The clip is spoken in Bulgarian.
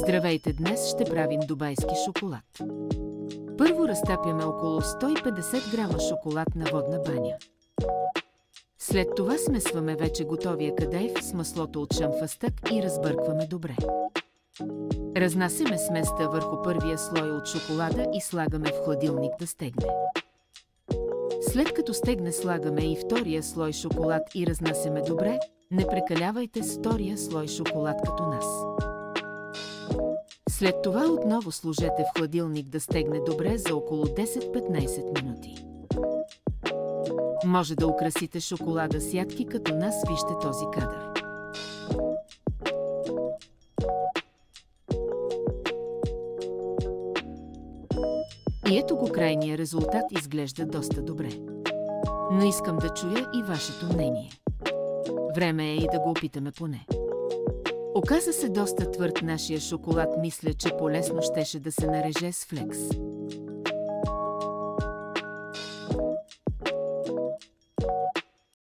Здравейте, днес ще правим дубайски шоколад. Първо разтапяме около 150 грама шоколад на водна баня. След това смесваме вече готовия кадайф с маслото от шамфастък и разбъркваме добре. Разнасяме сместа върху първия слой от шоколада и слагаме в хладилник да стегне. След като стегне, слагаме и втория слой шоколад и разнасяме добре. Не прекалявайте с втория слой шоколад като нас. След това отново сложете в хладилник да стегне добре за около 10-15 минути. Може да украсите шоколада с ядки като нас, вижте този кадър. И ето го, крайния резултат изглежда доста добре. Но искам да чуя и вашето мнение. Време е и да го опитаме поне. Оказа се доста твърд нашия шоколад, мисля, че по-лесно щеше да се нареже с флекс.